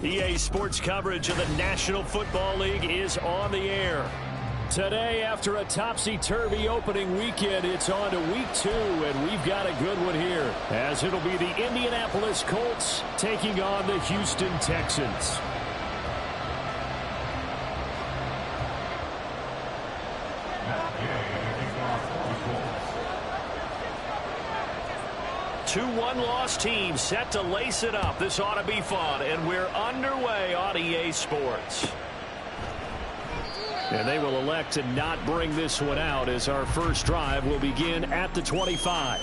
EA Sports coverage of the National Football League is on the air. Today, after a topsy-turvy opening weekend, it's on to week 2, and we've got a good one here, as it'll be the Indianapolis Colts taking on the Houston Texans. Two one-loss teams set to lace it up. This ought to be fun, and we're underway on EA Sports. And they will elect to not bring this one out as our first drive will begin at the 25.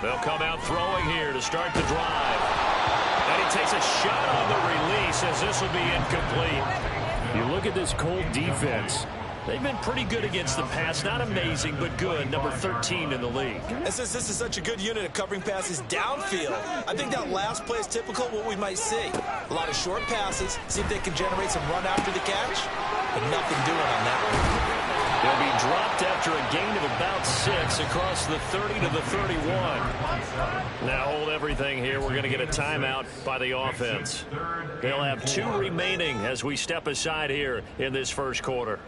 They'll come out throwing here to start the drive. And he takes a shot on the release as this will be incomplete. You look at this Colt defense. They've been pretty good against the pass. Not amazing, but good. Number 13 in the league. And since this is such a good unit of covering passes downfield, I think that last play is typical of what we might see. A lot of short passes, see if they can generate some run after the catch, but nothing doing on that one. They'll be dropped after a gain of about 6 across the 30 to the 31. Now hold everything here. We're going to get a timeout by the offense. They'll have 2 remaining as we step aside here in this first quarter.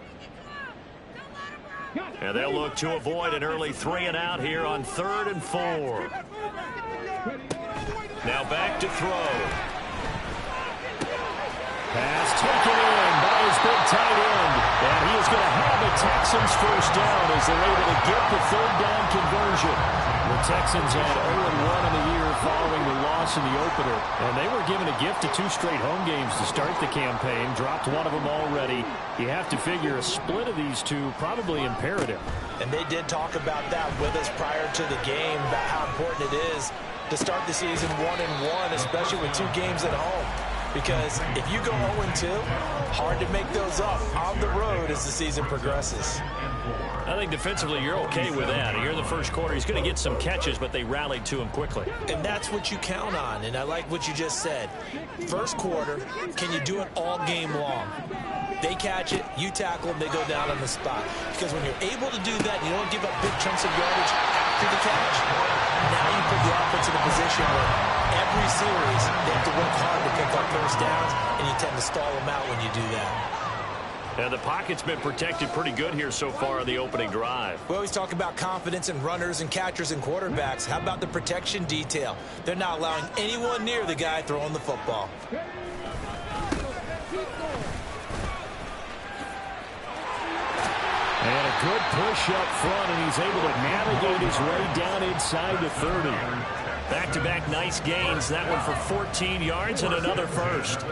And they'll look to avoid an early 3-and-out here on 3rd and 4. Now back to throw. Pass taken in by his big tight end. And he is going to have the Texans first down as they're able to get the 3rd down conversion. The Texans had 0-1 in the year following the loss in the opener. And they were given a gift of 2 straight home games to start the campaign. Dropped one of them already. You have to figure a split of these 2 probably imperative. And they did talk about that with us prior to the game, about how important it is to start the season 1-1, especially with 2 games at home. Because if you go 0-2, hard to make those up on the road as the season progresses. I think defensively you're okay with that. Here in the first quarter, he's going to get some catches, but they rallied to him quickly. And that's what you count on, and I like what you just said. First quarter, can you do it all game long? They catch it, you tackle them, they go down on the spot. Because when you're able to do that, you don't give up big chunks of yardage after the catch. Now you put the offense in a position where every series they have to work hard to pick up first downs, and you tend to stall them out when you do that. And the pocket's been protected pretty good here so far on the opening drive. We always talk about confidence in runners and catchers and quarterbacks. How about the protection detail? They're not allowing anyone near the guy throwing the football. And a good push up front, and he's able to navigate his way down inside the 30. Back-to-back nice gains. That one for 14 yards and another first.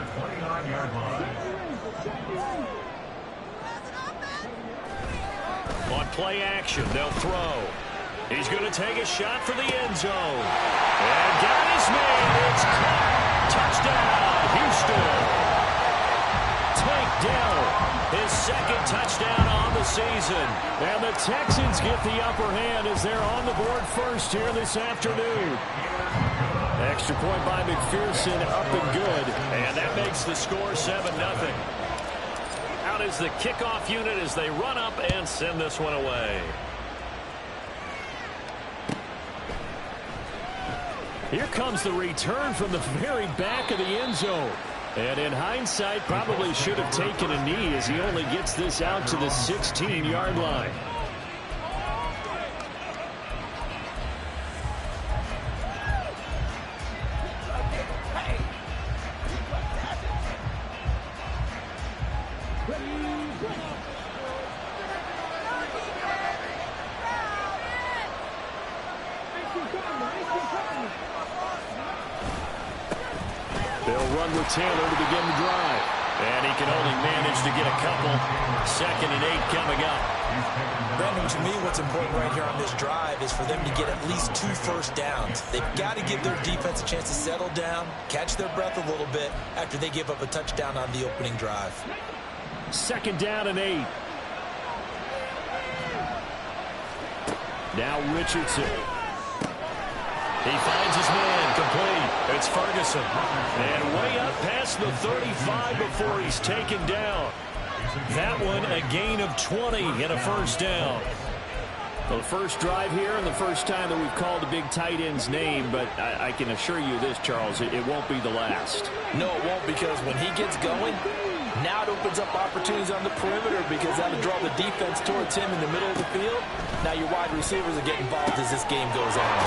On play action, they'll throw. He's going to take a shot for the end zone. And got his man. It's caught. Touchdown, Houston. Tank Dell, his 2nd touchdown on the season. And the Texans get the upper hand as they're on the board first here this afternoon. Extra point by McPherson, up and good. And that makes the score 7-0. Out is the kickoff unit as they run up and send this one away. Here comes the return from the very back of the end zone. And in hindsight, probably should have taken a knee as he only gets this out to the 16-yard line. They'll run with Taylor to begin the drive. And he can only manage to get a couple. 2nd and 8 coming up. Brandon, to me, what's important right here on this drive is for them to get at least 2 first downs. They've got to give their defense a chance to settle down, catch their breath a little bit after they give up a touchdown on the opening drive. 2nd down and 8. Now Richardson. He finds his man, complete. It's Ferguson. And way up past the 35 before he's taken down. That one a gain of 20 and a first down. Well, the first drive here and the first time that we've called a big tight end's name, but I can assure you this, Charles, it won't be the last. No, it won't, because when he gets going, now it opens up opportunities on the perimeter because that'll draw the defense towards him in the middle of the field. Now your wide receivers will get involved as this game goes on.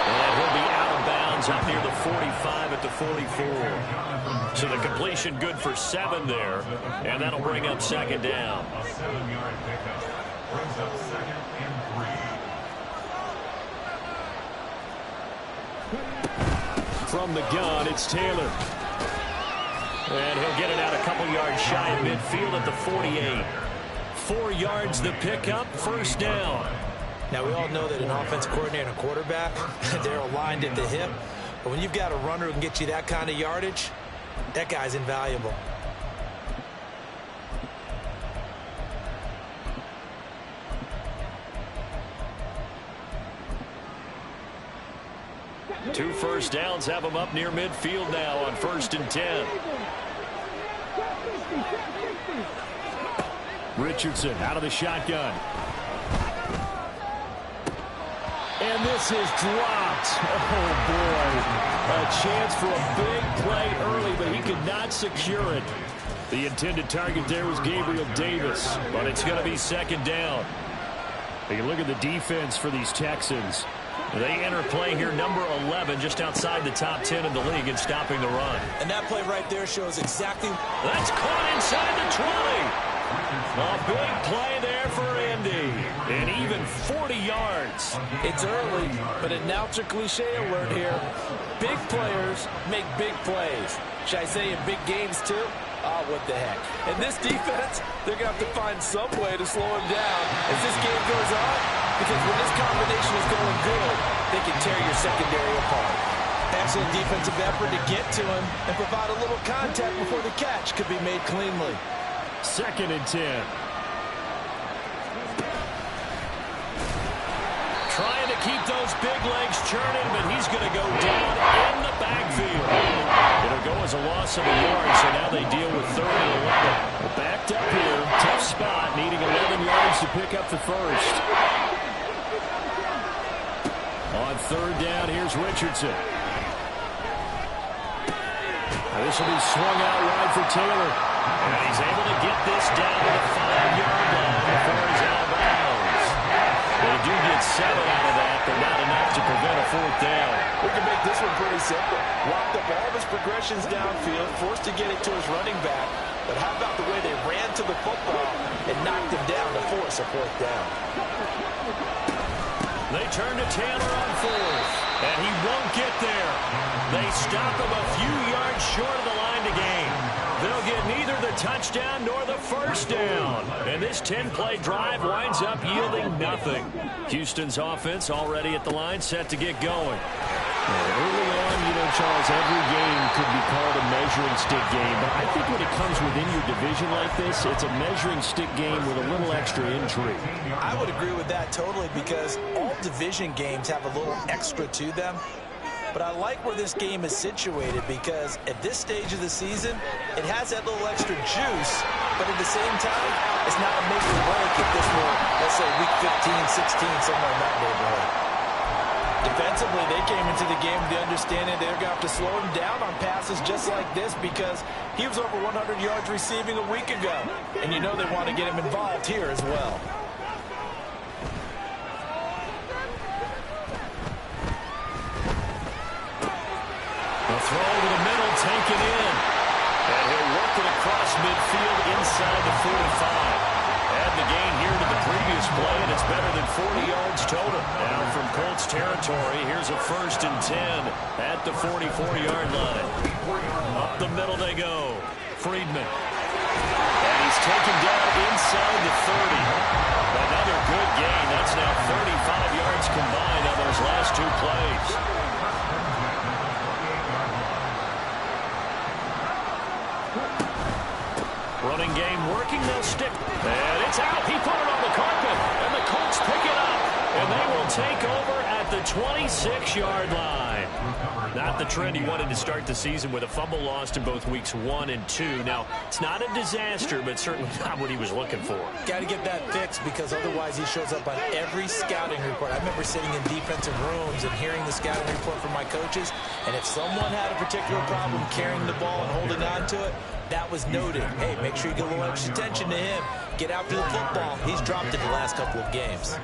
And he'll be out of bounds up near the 45 at the 44. So the completion good for 7 there, and that'll bring up second down. A 7-yard pickup brings up 2nd and 3. From the gun, it's Taylor. And he'll get it out a couple yards shy of midfield at the 48. 4 yards the pickup, first down. Now, we all know that an offensive coordinator and a quarterback, they're aligned at the hip. But when you've got a runner who can get you that kind of yardage, that guy's invaluable. Two first downs have him up near midfield now on 1st and 10. Richardson out of the shotgun. And this is dropped. Oh, boy. A chance for a big play early, but he could not secure it. The intended target there was Gabriel Davis, but it's going to be second down. You look at the defense for these Texans. They enter play here, number 11, just outside the top 10 in the league in stopping the run. And that play right there shows exactly. That's caught inside the 20. A big play there for Indy. And even 40 yards. It's early, but announcer cliche alert here. Big players make big plays. Should I say in big games too? Oh, what the heck. And this defense, they're going to have to find some way to slow him down as this game goes on. Because when this combination is going good, they can tear your secondary apart. Excellent defensive effort to get to him and provide a little contact before the catch could be made cleanly. 2nd and 10. Trying to keep those big legs churning, but he's going to go down in the backfield. It'll go as a loss of a yard, so now they deal with 3rd and 11. Well, backed up here, tough spot, needing 11 yards to pick up the first. On 3rd down, here's Richardson. This will be swung out wide for Taylor. And he's able to get this down to the 5-yard line before he's out of bounds. They do get 7 out of that, but not enough to prevent a 4th down. We can make this one pretty simple. Locked up all of his progressions downfield, forced to get it to his running back. But how about the way they ran to the football and knocked him down to force a 4th down? They turn to Taylor on 4th, and he won't get there. They stop him a few yards short of the line to gain. They'll get neither the touchdown nor the first down. And this 10-play drive winds up yielding nothing. Houston's offense already at the line, set to get going. Early on, Charles, every game could be called a measuring stick game. But I think when it comes within your division like this, it's a measuring stick game with a little extra intrigue. I would agree with that totally because all division games have a little extra to them. But I like where this game is situated because at this stage of the season, it has that little extra juice. But at the same time, it's not a make or break if this were, let's say, week 15, 16, somewhere in that neighborhood. Defensively, they came into the game with the understanding they're going to have to slow him down on passes just like this because he was over 100 yards receiving a week ago. And you know they want to get him involved here as well. A throw to the middle, taken in. And he'll work it across midfield inside the 45. Add the gain here to the previous play, and it's better than 40 yards total. Now from Colts territory, here's a 1st and 10 at the 44-yard line. Up the middle they go. Friedman. And he's taken down inside the 30. Another good gain. That's now 35 yards combined on those last 2 plays. Running game working, they'll stick. And it's out. He put it on the carpet, and the Colts pick it up. And they will take over at the 26-yard line. Not the trend he wanted to start the season with a fumble lost in both weeks 1 and 2. Now, it's not a disaster, but certainly not what he was looking for. Got to get that fixed because otherwise he shows up on every scouting report. I remember sitting in defensive rooms and hearing the scouting report from my coaches, and if someone had a particular problem carrying the ball and holding on to it, that was noted. Hey, make sure you get a little extra attention to him. Get after the football. He's dropped it the last couple of games.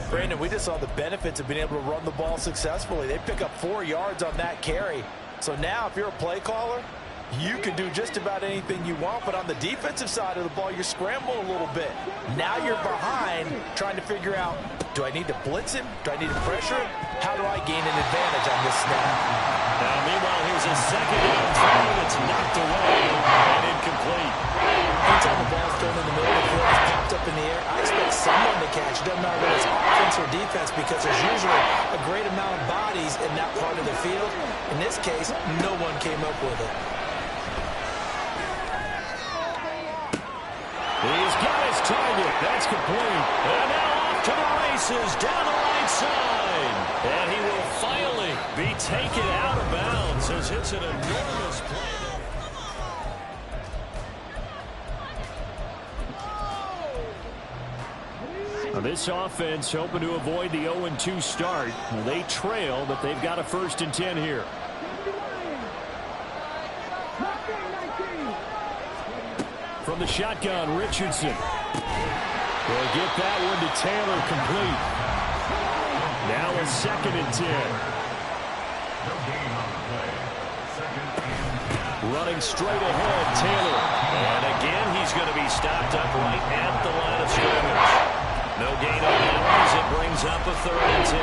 Brandon, we just saw the benefits of being able to run the ball successfully. They pick up 4 yards on that carry. So now if you're a play caller, you can do just about anything you want, but on the defensive side of the ball, you're scrambling a little bit. Now you're behind trying to figure out, do I need to blitz him? Do I need to pressure him? How do I gain an advantage on this snap? Now, meanwhile, here's a second down throw that's knocked away and incomplete. Anytime the ball's thrown in the middle of the field, it's popped up in the air, I expect someone to catch. It doesn't matter whether it's offense or defense because there's usually a great amount of bodies in that part of the field. In this case, no one came up with it. He's got his target. That's complete. And now off to the races down the right side. And he will finally be taken out of bounds as it's an enormous play. Now this offense hoping to avoid the 0-2 start. Well, they trail, but they've got a 1st and 10 here. From the shotgun, Richardson. They'll get that one to Taylor complete. Now a 2nd and 10. Running straight ahead, Taylor. And again, he's going to be stopped up right at the line of scrimmage. No gain on that one as it brings up a 3rd and 10.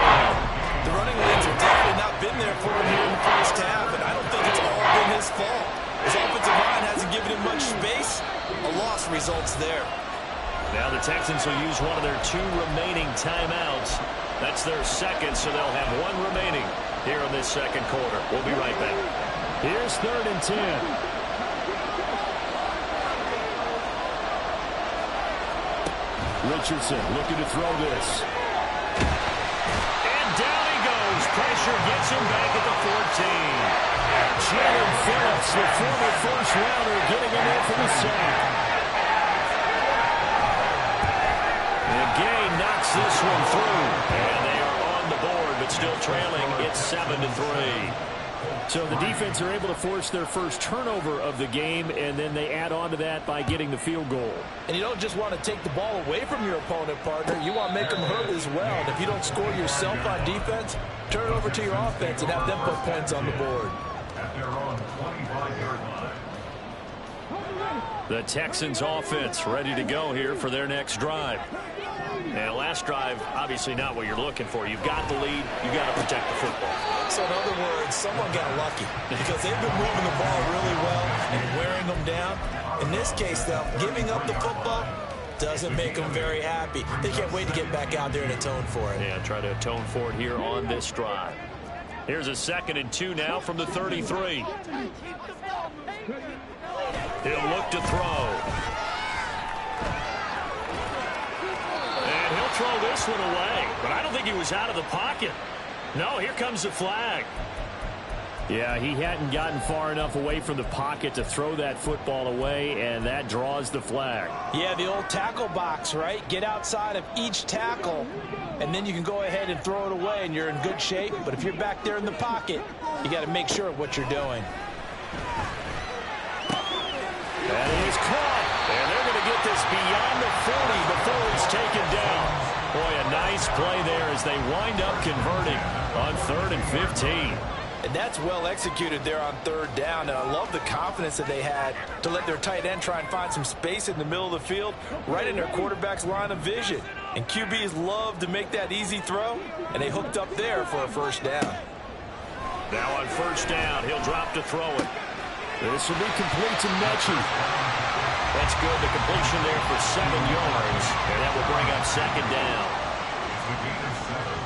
The running lanes have definitely not been there for him here in the first half, and I don't think it's all been his fault. His offensive line hasn't given him much space. A loss results there. Now the Texans will use one of their 2 remaining timeouts. That's their 2nd, so they'll have 1 remaining here in this 2nd quarter. We'll be right back. Here's 3rd and 10. Richardson looking to throw this. And down he goes. Pressure gets him back at the 14. Jalen Phillips, the former 1st rounder, getting in there for the sack. And Gay knocks this one through. And they are on the board, but still trailing. It's 7-3. So the defense are able to force their first turnover of the game, and then they add on to that by getting the field goal. And you don't just want to take the ball away from your opponent, partner. You want to make them hurt as well. And if you don't score yourself on defense, turn it over to your offense and have them put points on the board. At their own 25-yard line. The Texans offense ready to go here for their next drive. And last drive, obviously not what you're looking for. You've got the lead. You've got to protect the football. So in other words, someone got lucky because they've been moving the ball really well and wearing them down. In this case, though, giving up the football doesn't make them very happy. They can't wait to get back out there and atone for it. Yeah, try to atone for it here on this drive. Here's a 2nd and 2 now from the 33. He'll look to throw. And he'll throw this one away. But I don't think he was out of the pocket. No, here comes the flag. Yeah, he hadn't gotten far enough away from the pocket to throw that football away, and that draws the flag. Yeah, the old tackle box, right? Get outside of each tackle, and then you can go ahead and throw it away, and you're in good shape. But if you're back there in the pocket, you got to make sure of what you're doing. That is caught, and they're going to get this beyond the 40 before it's taken down. Boy, a nice play there as they wind up converting on 3rd and 15. And that's well executed there on 3rd down. And I love the confidence that they had to let their tight end try and find some space in the middle of the field, right in their quarterback's line of vision. And QBs love to make that easy throw, and they hooked up there for a 1st down. Now on 1st down, he'll drop to throw it. This will be complete to Mechie. That's good. The completion there for 7 yards. And that will bring up 2nd down. The gain of 7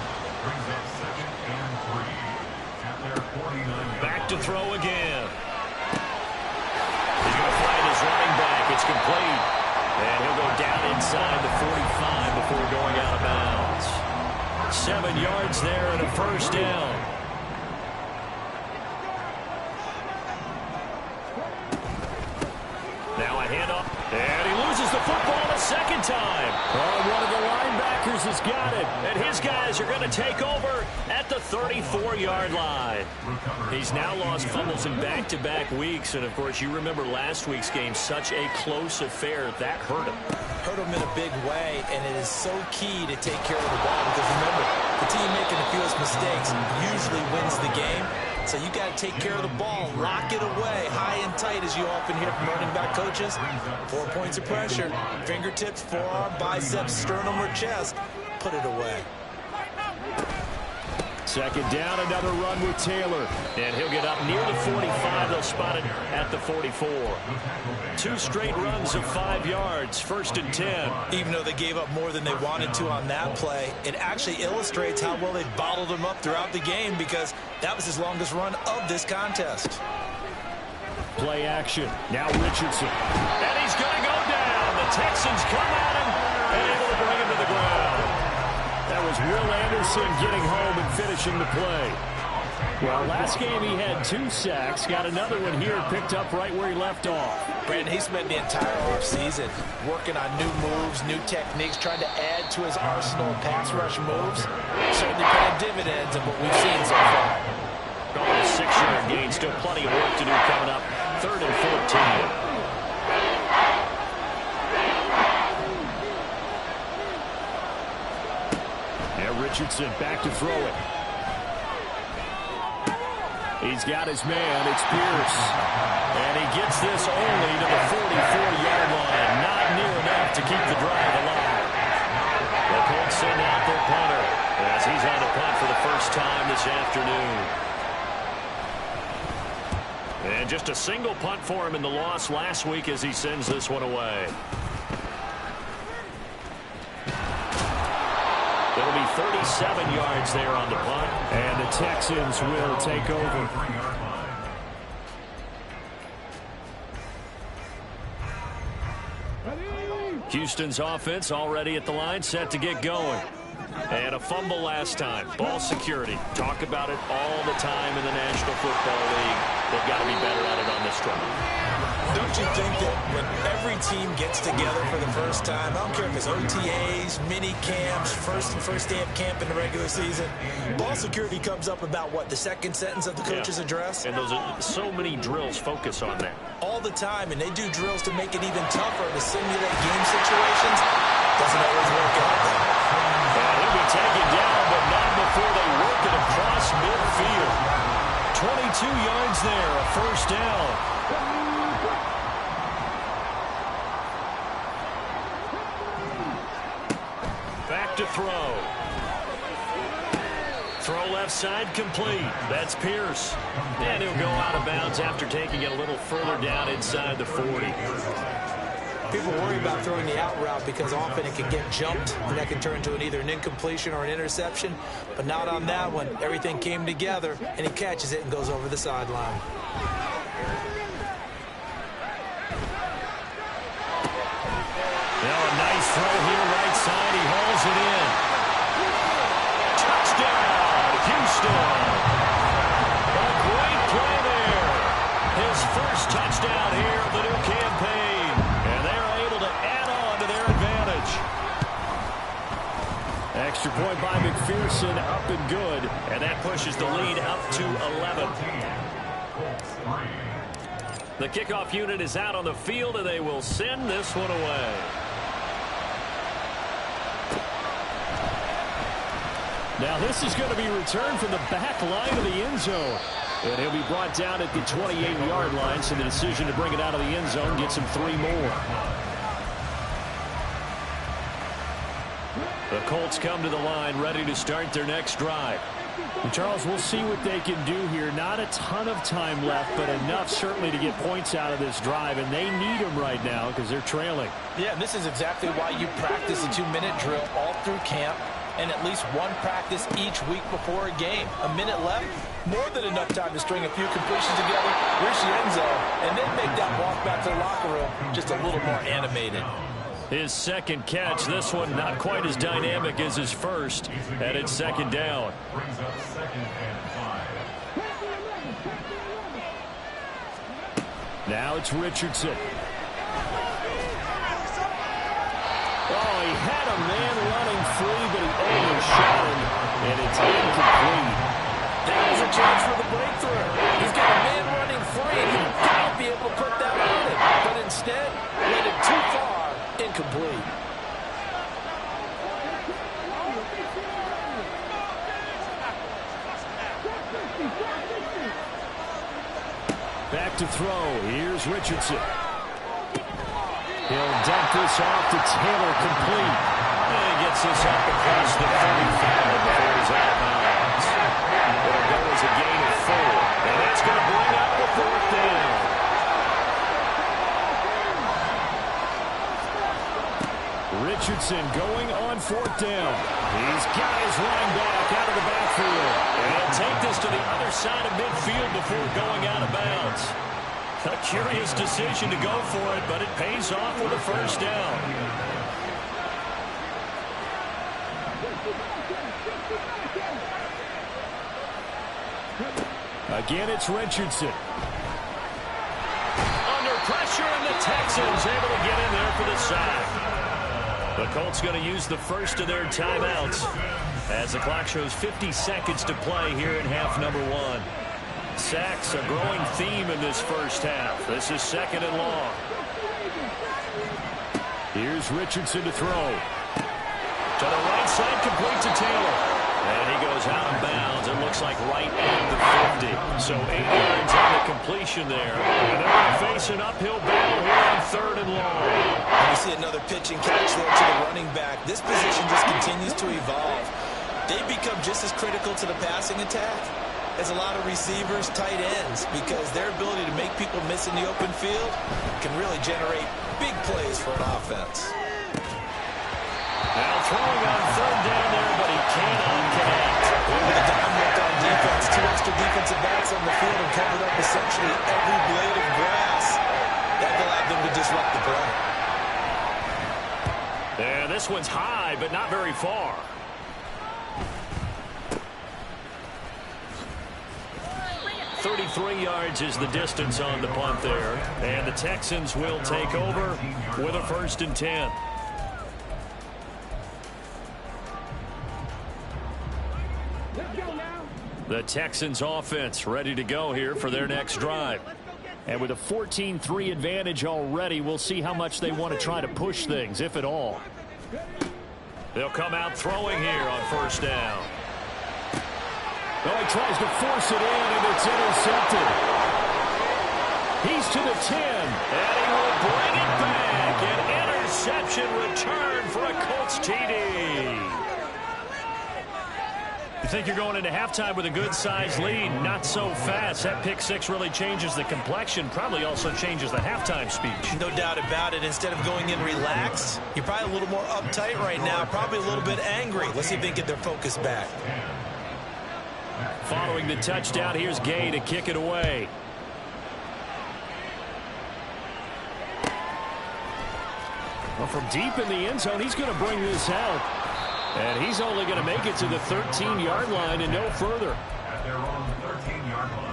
brings up 2nd and 3 at their 49. Back to throw again. He's going to find his running back. It's complete. And he'll go down inside the 45 before going out of bounds. 7 yards there and a first down. Now a handoff, and he loses the football a second time. Oh, one of the linebackers has got it. And his guys are going to take over at the 34-yard line. He's now lost fumbles in back-to-back weeks, and, of course, you remember last week's game, such a close affair. That hurt him. Hurt him in a big way, and it is so key to take care of the ball because, remember, the team making the fewest mistakes usually wins the game. So you got to take care of the ball, lock it away, high and tight, as you often hear from running back coaches. 4 points of pressure, fingertips, forearm, biceps, sternum, or chest. Put it away. Second down, another run with Taylor. And he'll get up near the 45. They'll spot it at the 44. 2 straight runs of 5 yards, 1st and 10. Even though they gave up more than they wanted to on that play, it actually illustrates how well they bottled him up throughout the game because that was his longest run of this contest. Play action. Now Richardson. And he's going to go down. The Texans come at him and able to bring him to the ground. That was Will Anderson getting home and finishing the play. Well, last game he had 2 sacks. Got another one here, picked up right where he left off. Brandon, he spent the entire offseason working on new moves, new techniques, trying to add to his arsenal of pass rush moves. Certainly paying dividends of what we've seen so far. Going a 6-yard gain. Still plenty of work to do coming up. 3rd and 14. Richardson back to throw it. He's got his man. It's Pierce. And he gets this only to the 44-yard line. Not near enough to keep the drive alive. The Colts send out their punter as he's on a punt for the first time this afternoon. And just a single punt for him in the loss last week as he sends this one away. It'll be 37 yards there on the punt. And the Texans will take over. Houston's offense already at the line, set to get going. And a fumble last time. Ball security. Talk about it all the time in the National Football League. They've got to be better at it on this drive. Don't you think that when every team gets together for the first time, I don't care if it's OTAs, mini camps, first day of camp in the regular season, ball security comes up about what, the second sentence of the coach's address? And those are so many drills focus on that. All the time, and they do drills to make it even tougher to simulate game situations. Doesn't always work out though. And he'll be taken down, but not before they work it across midfield. 22 yards there, a first down. Back to throw. Throw left side complete. That's Pierce. And he'll go out of bounds after taking it a little further down inside the 40. People worry about throwing the out route because often it can get jumped, and that can turn into either an incompletion or an interception. But not on that one. Everything came together, and he catches it and goes over the sideline. Now a nice throw here right side. He hauls it in. Touchdown, Houston. A great play there. His first touchdown here of the new campaign. And they're able to add on to their advantage. Extra point by McPherson, up and good. And that pushes the lead up to 11. The kickoff unit is out on the field, and they will send this one away. Now this is going to be returned from the back line of the end zone. And he'll be brought down at the 28-yard line, so the decision to bring it out of the end zone gets him 3 more. The Colts come to the line ready to start their next drive. And Charles, we'll see what they can do here. Not a ton of time left, but enough certainly to get points out of this drive, and they need them right now because they're trailing. Yeah, and this is exactly why you practice a 2-minute drill all through camp and at least one practice each week before a game. A minute left, more than enough time to string a few completions together, reach the end zone, and then make that walk back to the locker room just a little more animated. His second catch. This one not quite as dynamic as his first. And it's second down. Brings up 2nd and 5. Now it's Richardson. Oh, he had a man running free, but he overshot him, and it's incomplete. That was a chance for the breakthrough. He's got a man running free. You've got to be able to put that on it. But instead, let it too far. Incomplete. Back to throw. Here's Richardson. He'll dump this off to Taylor, complete. And he gets this up across the 35 before he's out of bounds. It'll go as a gain of 4. And that's going to bring up the 4th down. Richardson going on 4th down. He's got his running back out of the backfield. And he'll take this to the other side of midfield before going out of bounds. A curious decision to go for it, but it pays off with a first down. Again, it's Richardson. Under pressure, and the Texans able to get in there for the sack. The Colts going to use the first of their timeouts as the clock shows 50 seconds to play here in half number 1. Sacks, a growing theme in this first half. This is 2nd and long. Here's Richardson to throw. To the right side, complete to Taylor. And he goes out of bounds. It looks like right at the 50. So 8 yards on the completion there. And they're going to face an uphill battle here on 3rd and long. And we see another pitch and catch there to the running back. This position just continues to evolve. They become just as critical to the passing attack as a lot of receivers, tight ends, because their ability to make people miss in the open field can really generate big plays for an offense. Now throwing on 3rd down there, but he cannot connect. With a down look on defense, 2 extra defensive backs on the field and covered up essentially every blade of grass. That allowed them to disrupt the play. And this one's high, but not very far. .33 yards is the distance on the punt there. And the Texans will take over with a 1st and 10. The Texans offense ready to go here for their next drive. And with a 14-3 advantage already, we'll see how much they want to try to push things, if at all. They'll come out throwing here on 1st down. Well, he tries to force it in, and it's intercepted. He's to the 10. And he will bring it back. An interception return for a Colts TD. You think you're going into halftime with a good-sized lead. Not so fast. That pick 6 really changes the complexion. Probably also changes the halftime speech. No doubt about it. Instead of going in relaxed, you're probably a little more uptight right now. Probably a little bit angry. Let's see if they can get their focus back. Following the touchdown, here's Gay to kick it away. Well, from deep in the end zone, he's going to bring this out. And he's only going to make it to the 13-yard line and no further. At their own 13-yard line.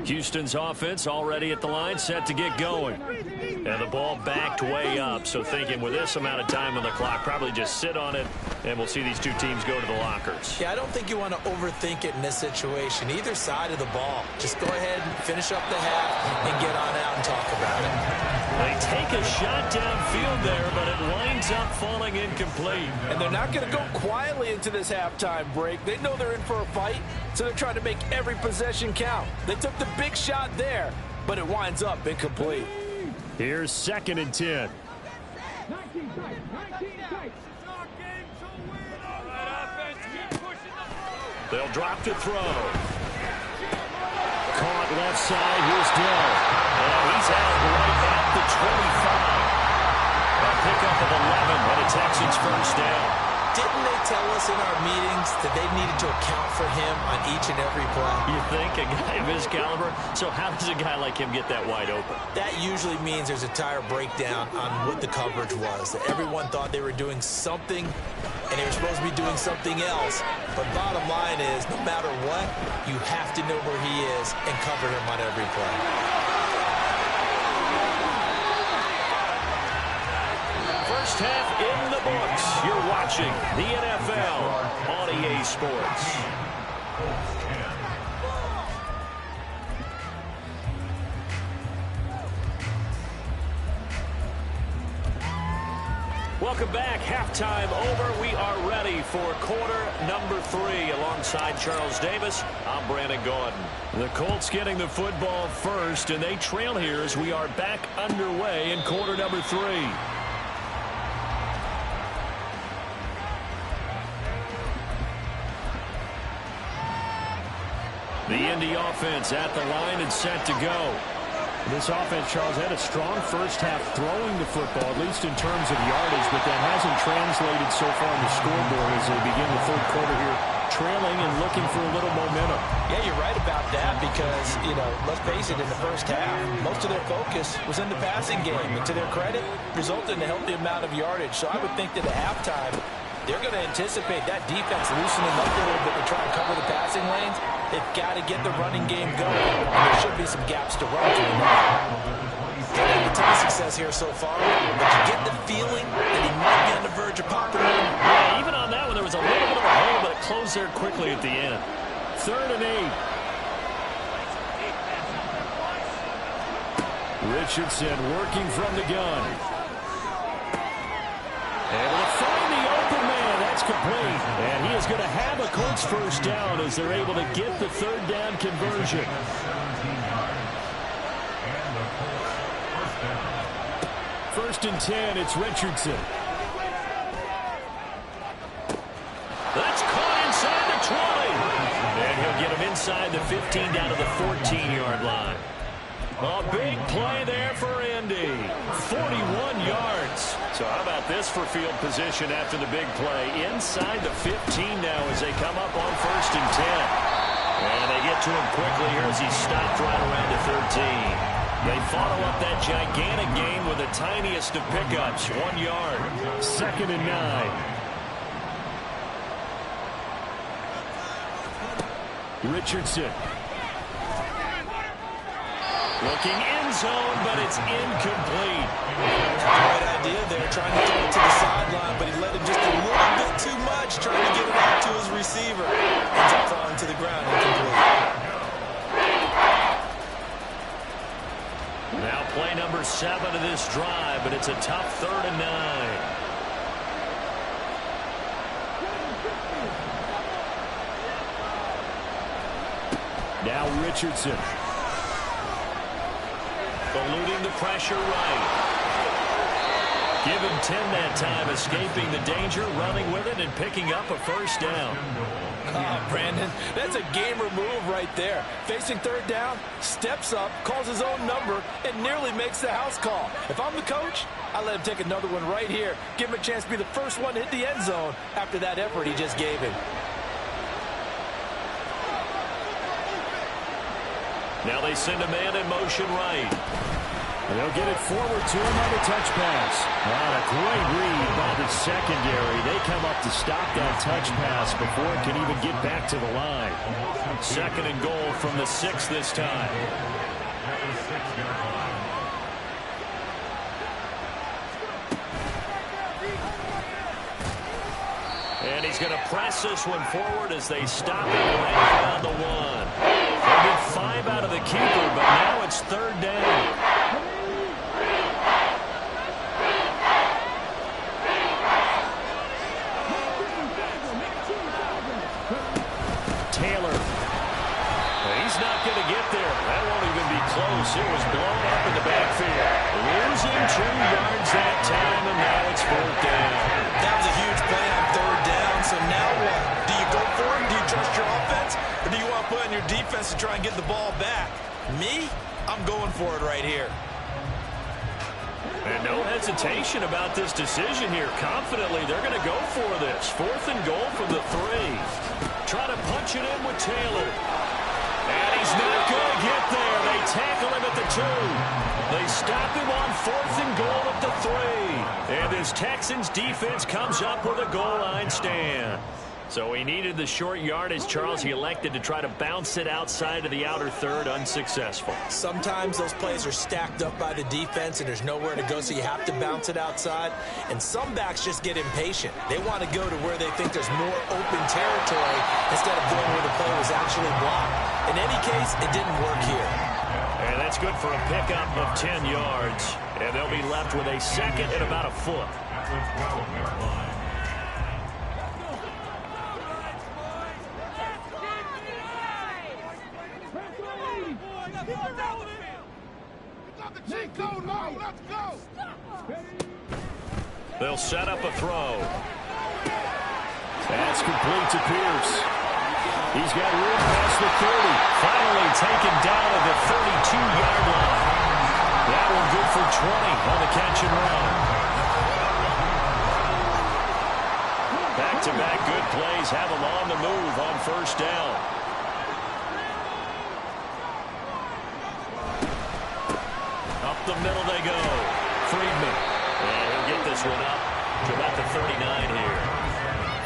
Houston's offense already at the line, set to get going. And the ball backed way up, so thinking with this amount of time on the clock, probably just sit on it, and we'll see these two teams go to the lockers. Yeah, I don't think you want to overthink it in this situation. Either side of the ball. Just go ahead and finish up the half and get on out and talk about it. They take a shot downfield there, but it winds up falling incomplete. And they're not going to go quietly into this halftime break. They know they're in for a fight, so they're trying to make every possession count. They took the big shot there, but it winds up incomplete. Here's 2nd and 10. They'll drop to throw. Caught left side. Here's Dell. And he's out right at the 25. A pickup of 11 and a Texans first down. Didn't they tell us in our meetings that they needed to account for him on each and every play? You think? A guy of his caliber? So how does a guy like him get that wide open? That usually means there's a tire breakdown on what the coverage was. That everyone thought they were doing something, and they were supposed to be doing something else. But bottom line is, no matter what, you have to know where he is and cover him on every play. First half in the books. You're watching the NFL on EA Sports. Welcome back. Halftime over. We are ready for quarter number 3. Alongside Charles Davis, I'm Brandon Gaudin. The Colts getting the football first, and they trail here as we are back underway in quarter number 3. The Indy offense at the line and set to go. This offense, Charles, had a strong first half throwing the football, at least in terms of yardage, but that hasn't translated so far on the scoreboard as they begin the third quarter here, trailing and looking for a little momentum. Yeah, you're right about that because, let's face it, in the first half, most of their focus was in the passing game. And to their credit, resulted in a healthy amount of yardage. So I would think that at halftime, they're going to anticipate that defense loosening up a little bit to try and cover the passing lanes. They've got to get the running game going, and there should be some gaps to run through now. They've had a ton of success here so far, but you get the feeling that he might be on the verge of popping one. Yeah, even on that one, there was a little bit of a hole, but it closed there quickly at the end. 3rd and 8. Richardson working from the gun. Able to find the open man. That's complete. And he is going to have a Colts first down as they're able to get the 3rd down conversion. First and 10, it's Richardson. That's caught inside the 20. And he'll get him inside the 15 down to the 14-yard line. A big play there for Indy. 41 yards. So how about this for field position after the big play? Inside the 15 now as they come up on 1st and 10. And they get to him quickly here as he stopped right around the 13. They follow up that gigantic gain with the tiniest of pickups, 1 yard. 2nd and 9. Richardson. Looking end zone, but it's incomplete. Great idea there, trying to throw it to the sideline, but he let him just a little bit too much, trying to get it out to his receiver. Ends up falling to the ground, incomplete. Now play number 7 of this drive, but it's a tough 3rd and 9. Now Richardson. Eluding the pressure right. Give him 10 that time, escaping the danger, running with it, and picking up a first down. Brandon, that's a gamer move right there. Facing 3rd down, steps up, calls his own number, and nearly makes the house call. If I'm the coach, I let him take another one right here. Give him a chance to be the first one to hit the end zone after that effort he just gave him. Now they send a man in motion right. They'll get it forward to him on the touch pass. A great read by the secondary. They come up to stop that touch pass before it can even get back to the line. 2nd and goal from the 6 this time. And he's going to press this one forward as they stop it right around the 1. They'll get 5 out of the keeper, but now it's 3rd down. He's not going to get there. That won't even be close. It was blown up in the backfield. Losing 2 yards that time, and now it's 4th down. That was a huge play on 3rd down, so now what? Do you go for it? Do you trust your offense? Or do you want to put on your defense to try and get the ball back? Me? I'm going for it right here. And no hesitation about this decision here. Confidently, they're going to go for this. 4th and goal from the 3. Try to punch it in with Taylor. And he's not going to get there. They tackle him at the 2. They stop him on 4th and goal at the 3. And this Texans defense comes up with a goal line stand. So he needed the short yardage, Charles. He elected to try to bounce it outside of the outer third, unsuccessful. Sometimes those plays are stacked up by the defense and there's nowhere to go, so you have to bounce it outside. And some backs just get impatient. They want to go to where they think there's more open territory instead of going where the play was actually blocked. In any case, it didn't work here. And that's good for a pickup of 10 yards. And they'll be left with a 2nd and about a foot. At the 12-yard line. They'll set up a throw. That's complete to Pierce. He's got room past the 30. Finally taken down at the 32-yard line. That one good for 20 on the catch and run. Back-to-back good plays have them on the move on 1st down. Up the middle they go. Friedman. And he'll get this one up to about the 39 here.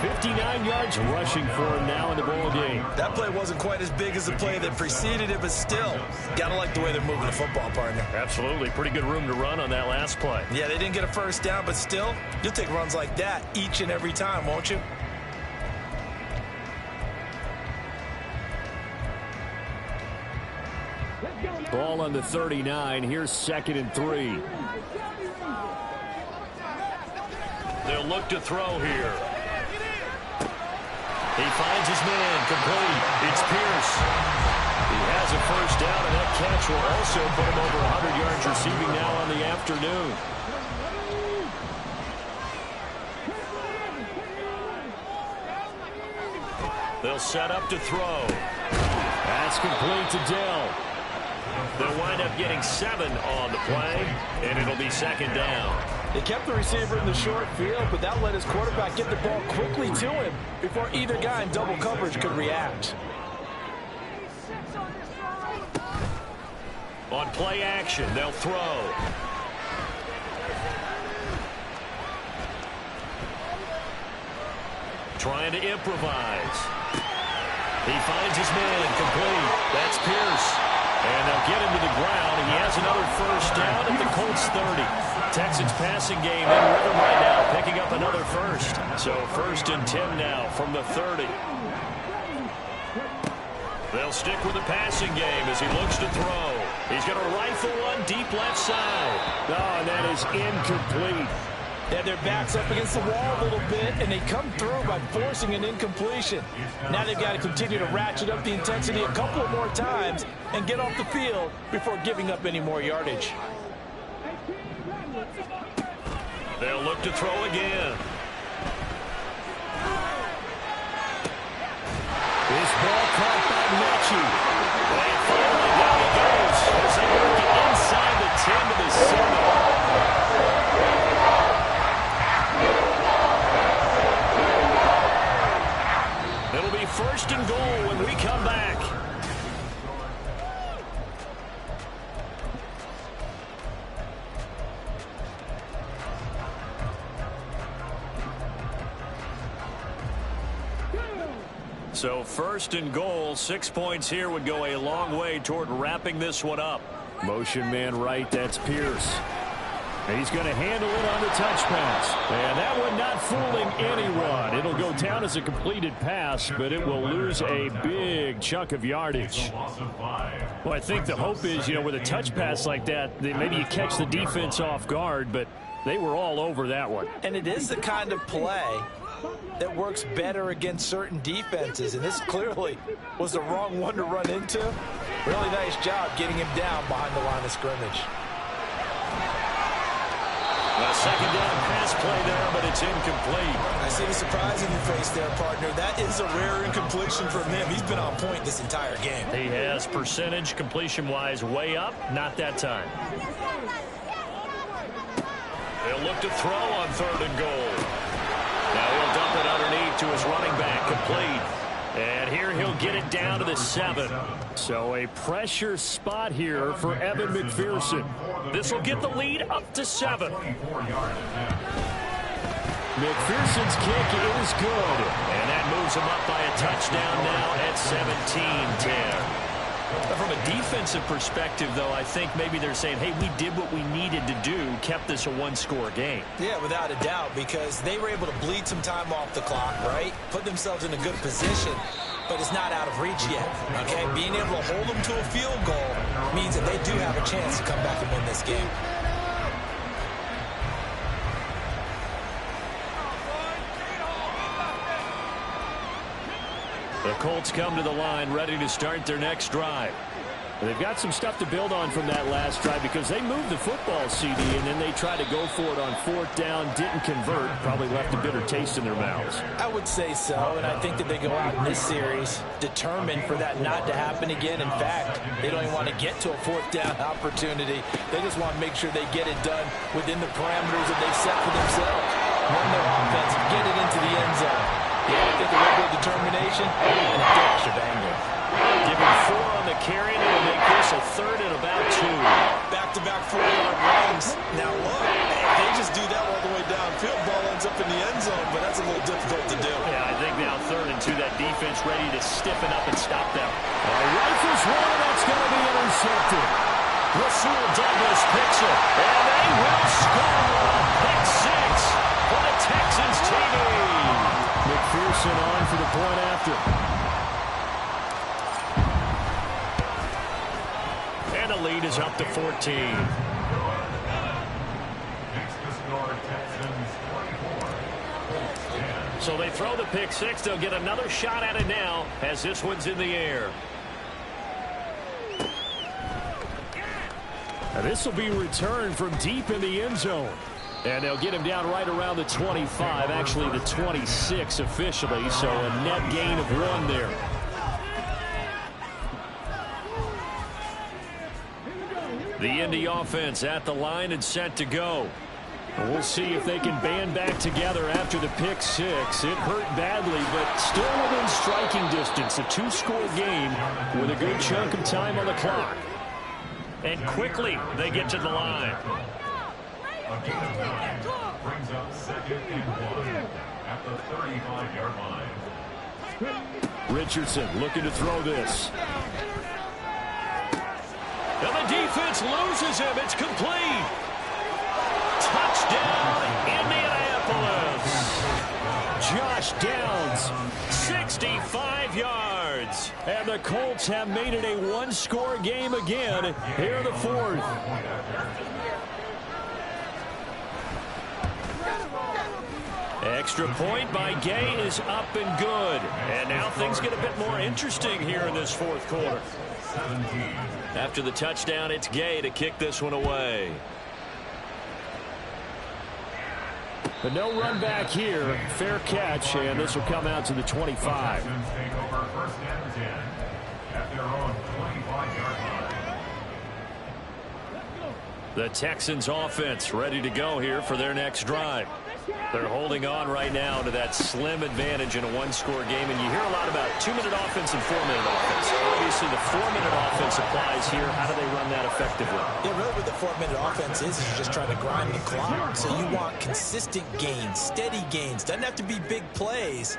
59 yards rushing for him now in the ball game. That play wasn't quite as big as the play that preceded it, but still, got to like the way they're moving the football, partner. Absolutely. Pretty good room to run on that last play. Yeah, they didn't get a 1st down, but still, you'll take runs like that each and every time, won't you? Ball on the 39. Here's 2nd and 3. They'll look to throw here. He finds his man, complete. It's Pierce. He has a 1st down, and that catch will also put him over 100 yards receiving now on the afternoon. They'll set up to throw. That's complete to Dell. They'll wind up getting 7 on the play, and it'll be 2nd down. They kept the receiver in the short field, but that let his quarterback get the ball quickly to him before either guy in double coverage could react. On play action, they'll throw. Trying to improvise. He finds his man, complete. That's Pierce. And they'll get him to the ground. He has another 1st down at the Colts 30. Texans passing game in rhythm right now, picking up another 1st. So 1st and 10 now from the 30. They'll stick with the passing game as he looks to throw. He's going to rifle one deep left side. Oh, and that is incomplete. They had their backs up against the wall a little bit, and they come through by forcing an incompletion. Now they've got to continue to ratchet up the intensity a couple of more times and get off the field before giving up any more yardage. They'll look to throw again. This ball caught by Mechie. And finally down he goes as they work it inside the 10 to the 7. It'll be 1st and goal when we come back. So 1st and goal, 6 points here would go a long way toward wrapping this one up. Motion man right, that's Pierce. And he's going to handle it on the touch pass. And that one not fooling anyone. It'll go down as a completed pass, but it will lose a big chunk of yardage. Well, I think the hope is, with a touch pass like that, maybe you catch the defense off guard, but they were all over that one. And it is the kind of play that works better against certain defenses, and this clearly was the wrong one to run into. Really nice job getting him down behind the line of scrimmage. A 2nd down pass play there, but it's incomplete. I see the surprise in your face there, partner. That is a rare incompletion from him. He's been on point this entire game. He has percentage completion-wise way up. Not that time. They'll look to throw on 3rd and goal. Now he'll dump it underneath to his running back, complete. And here he'll get it down to the 7. So a pressure spot here for Evan McPherson. This will get the lead up to 7. McPherson's kick is good. And that moves him up by a touchdown now at 17-10. From a defensive perspective, though, I think maybe they're saying, hey, we did what we needed to do, kept this a one-score game. Yeah, without a doubt, because they were able to bleed some time off the clock, right? Put themselves in a good position, but it's not out of reach yet, okay? Being able to hold them to a field goal means that they do have a chance to come back and win this game. The Colts come to the line ready to start their next drive. They've got some stuff to build on from that last drive because they moved the football, CD, and then they tried to go for it on 4th down, didn't convert, probably left a bitter taste in their mouths. I would say so, and I think that they go out in this series determined for that not to happen again. In fact, they don't even want to get to a 4th down opportunity. They just want to make sure they get it done within the parameters that they've set for themselves. Run their offense, get it into the end zone. Yeah, I think a little bit of determination and a dash of anger. Give him 4 on the carry, and it'll make this a 3rd and about 2. Back-to-back 4-yard runs. Now look, they just do that all the way downfield. Ball ends up in the end zone, but that's a little difficult to do. Yeah, I think now 3rd and 2, that defense ready to stiffen up and stop them. Rifles one, that's going to be intercepted. Rasul Douglas picks it, and they will score. Pick 6 for the Texans TV. McPherson on for the point after. And the lead is up to 14. Next to score, Texans 24. So they throw the pick 6. They'll get another shot at it now as this one's in the air. Now this will be returned from deep in the end zone. And they'll get him down right around the 25, actually the 26 officially, so a net gain of 1 there. The Indy offense at the line and set to go. We'll see if they can band back together after the pick 6. It hurt badly, but still within striking distance. A 2-score game with a good chunk of time on the clock. And quickly they get to the line. A gain of 9 brings up 2nd and 1 at the 35-yard line. Richardson looking to throw this. And the defense loses him. It's complete. Touchdown, Indianapolis. Josh Downs, 65 yards. and the Colts have made it a 1-score game again here in the 4th. Extra point by Gay is up and good. And now things get a bit more interesting here in this 4th quarter. After the touchdown, it's Gay to kick this one away. But no run back here. Fair catch, and this will come out to the 25. Take over 1st and 10 at their own 25-yard line. The Texans offense ready to go here for their next drive. They're holding on right now to that slim advantage in a 1-score game. And you hear a lot about 2-minute offense and 4-minute offense. Obviously, the 4-minute offense applies here. How do they run that effectively? Yeah, really what the 4-minute offense is you're just trying to grind the clock. So you want consistent gains, steady gains. Doesn't have to be big plays,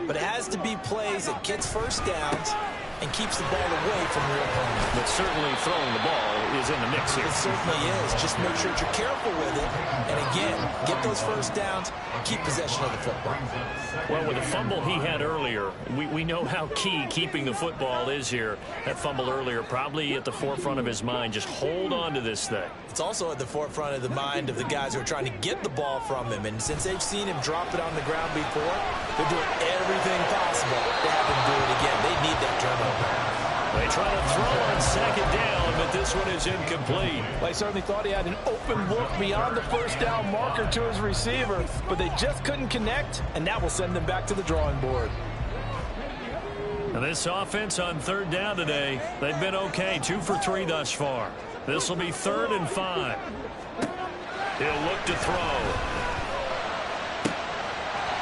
but it has to be plays that gets first downs and keeps the ball away from your opponent. But certainly throwing the ball is in the mix here. It certainly is. Just make sure that you're careful with it. And again, get those first downs, keep possession of the football. Well, with the fumble he had earlier, we know how key keeping the football is here. That fumble earlier probably at the forefront of his mind. Just hold on to this thing. It's also at the forefront of the mind of the guys who are trying to get the ball from him. And since they've seen him drop it on the ground before, they're doing everything possible to have him do it again. They need that turnover. They try to throw on 2nd down, but this one is incomplete. They certainly thought he had an open look beyond the first down marker to his receiver, but they just couldn't connect, and that will send them back to the drawing board. And this offense on 3rd down today, they've been okay. 2 for 3 thus far. This will be 3rd and 5. He'll look to throw.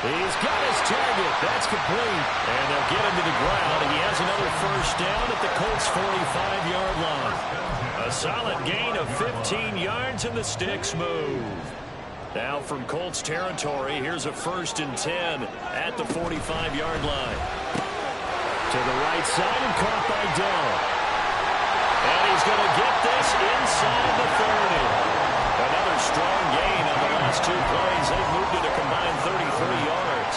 He's got his target. That's complete. And they'll get him to the ground. And he has another first down at the Colts' 45-yard line. A solid gain of 15 yards, and the sticks move. Now from Colts territory, here's a 1st and 10 at the 45-yard line. To the right side and caught by Dell. And he's going to get this inside the 30. Another strong gain on the last 2 plays. They've moved it a combined 33 yards.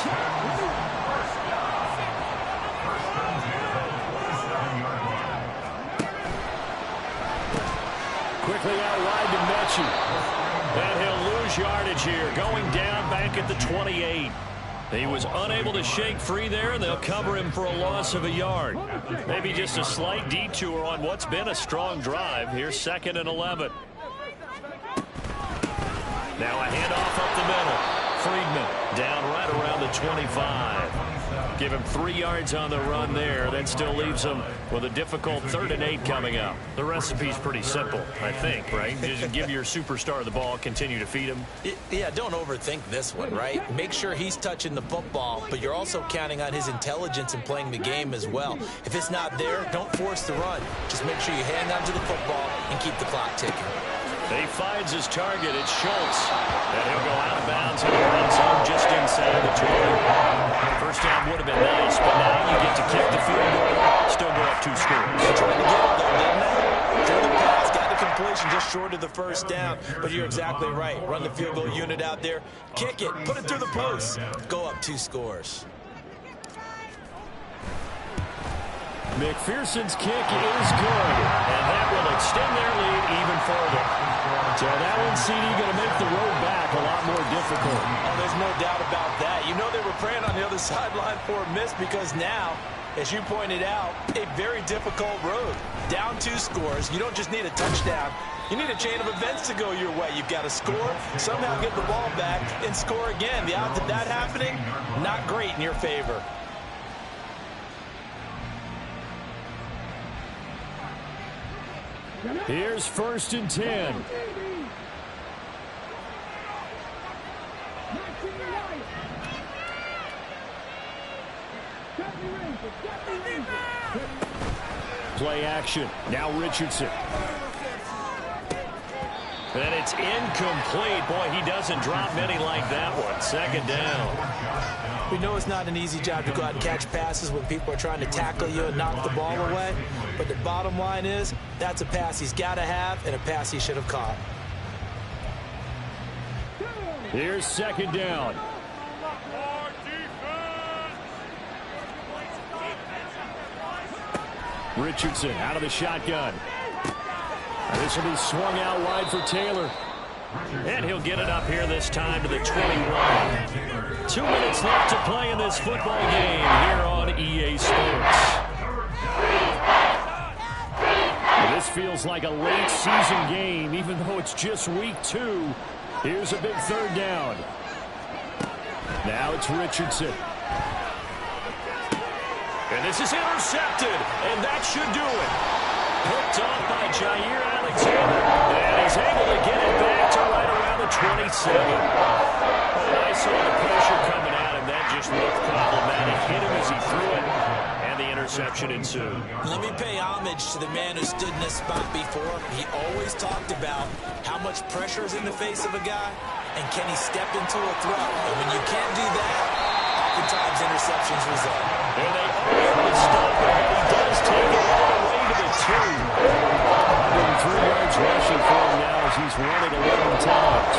Quickly out wide to Mechie. And he'll lose yardage here, going down back at the 28. He was unable to shake free there, and they'll cover him for a loss of a yard. Maybe just a slight detour on what's been a strong drive. Here's 2nd and 11. Now a handoff up the middle. Friedman down right around the 25. Give him 3 yards on the run there. That still leaves him with a difficult 3rd and 8 coming up. The recipe's pretty simple, I think, right? Just give your superstar the ball, continue to feed him. Yeah, don't overthink this one, right? Make sure he's touching the football, but you're also counting on his intelligence in playing the game as well. If it's not there, don't force the run. Just make sure you hang on to the football and keep the clock ticking. He finds his target. It's Schultz. And he'll go out of bounds in the red zone just inside the 20. First down would have been nice, but now you get to kick the field goal. Still go up 2 scores. They tried to get it, though, didn't they? Threw the pass, got the completion just short of the first down. But you're exactly right. Run the field goal unit out there. Kick it. Put it through the post. Go up 2 scores. McPherson's kick is good, and that will extend their lead even further. So that one, CD, going to make the road back a lot more difficult. Oh, there's no doubt about that. You know they were praying on the other sideline for a miss because now, as you pointed out, a very difficult road. Down 2 scores. You don't just need a touchdown. You need a chain of events to go your way. You've got to score, somehow get the ball back, and score again. The odds of that happening, not great in your favor. Here's 1st and 10. Play action. Now Richardson. And it's incomplete. Boy, he doesn't drop many like that one. 2nd down. We know it's not an easy job to go out and catch passes when people are trying to tackle you and knock the ball away. But the bottom line is, that's a pass he's got to have and a pass he should have caught. Here's 2nd down. Richardson out of the shotgun. This will be swung out wide for Taylor. And he'll get it up here this time to the 21. 2 minutes left to play in this football game here on EA Sports. This feels like a late season game, even though it's just week 2. Here's a big 3rd down. Now it's Richardson. And this is intercepted, and that should do it. Picked off by Jair Alexander, and he's able to get it back to right around the 27. And I saw the pressure coming at him. That just looked problematic. Hit him as he threw it, and the interception ensued. Let me pay homage to the man who stood in this spot before. He always talked about how much pressure is in the face of a guy, and can he step into a throw. And when you can't do that, oftentimes interceptions result. And they are able to stop him, but he does take it all the way to the 2. 103 yards rushing for him now as he's run it 11 times.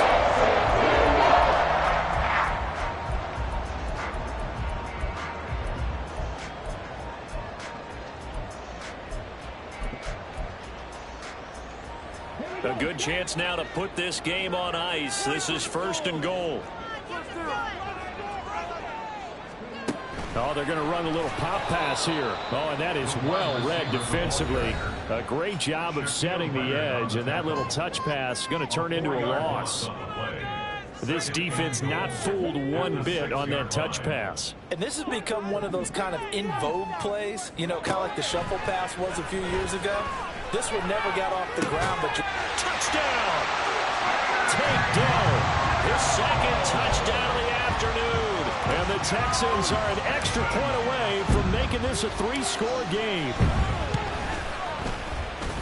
A good chance now to put this game on ice. This is 1st and goal. Oh, they're going to run a little pop pass here. Oh, and that is well read defensively. A great job of setting the edge, and that little touch pass is going to turn into a loss. This defense not fooled one bit on that touch pass. And this has become one of those kind of in vogue plays, you know, kind of like the shuffle pass was a few years ago. This one never got off the ground, but touchdown! takedown. His second touchdown of the afternoon. And the Texans are an extra point away from making this a 3-score game.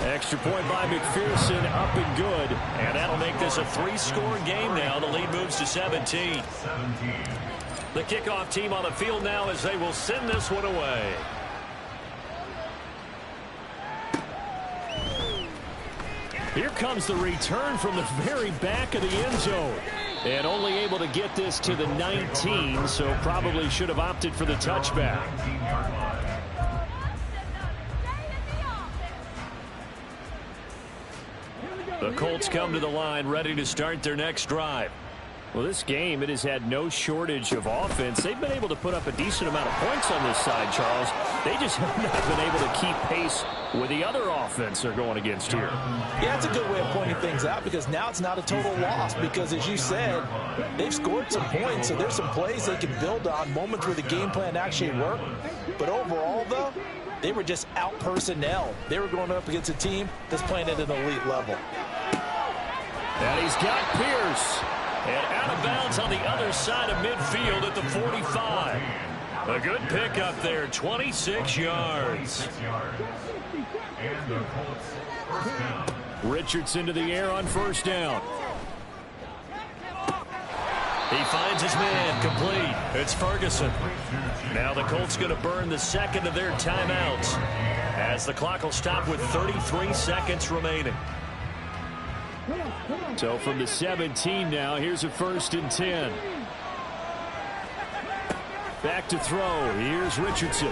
Extra point by McPherson, up and good. And that'll make this a 3-score game now. The lead moves to 17. The kickoff team on the field now as they will send this one away. Here comes the return from the very back of the end zone. And only able to get this to the 19, so probably should have opted for the touchback. The Colts come to the line ready to start their next drive. Well, this game, it has had no shortage of offense. They've been able to put up a decent amount of points on this side, Charles. They just have not been able to keep pace with the other offense they're going against here. Yeah, it's a good way of pointing things out because now it's not a total loss because, as you said, they've scored some points, so there's some plays they can build on, moments where the game plan actually worked. But overall, though, they were just out personnel. They were going up against a team that's playing at an elite level. And he's got Pierce. And out of bounds on the other side of midfield at the 45. A good pickup there, 26 yards. And the Colts first down. Richardson to the air on first down. He finds his man, complete. It's Ferguson. Now the Colts going to burn the second of their timeouts as the clock will stop with 33 seconds remaining. So from the 17 now, here's a 1st and 10. Back to throw. Here's Richardson.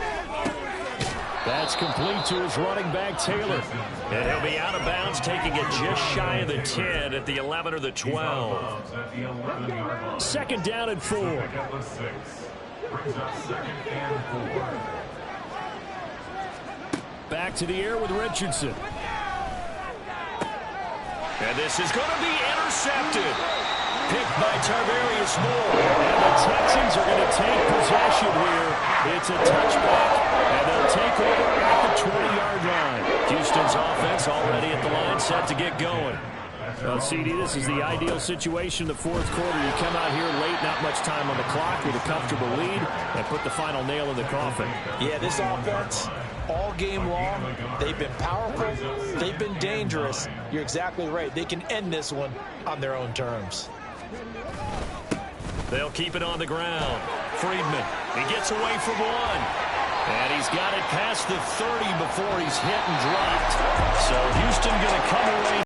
That's complete to his running back, Taylor. And he'll be out of bounds, taking it just shy of the 10 at the 11 or the 12. 2nd down and 4. Brings up 2nd and 4. Back to the air with Richardson. And this is going to be intercepted. Picked by Tarvarius Moore. And the Texans are going to take possession here. It's a touchback, and they'll take over at the 20-yard line. Houston's offense already at the line, set to get going. Well, CD, this is the ideal situation in the 4th quarter. You come out here late, not much time on the clock with a comfortable lead, and put the final nail in the coffin. Yeah, this offense, all game long, they've been powerful, they've been dangerous. You're exactly right. They can end this one on their own terms. They'll keep it on the ground. Friedman, he gets away from one. And he's got it past the 30 before he's hit and dropped. So Houston going to come away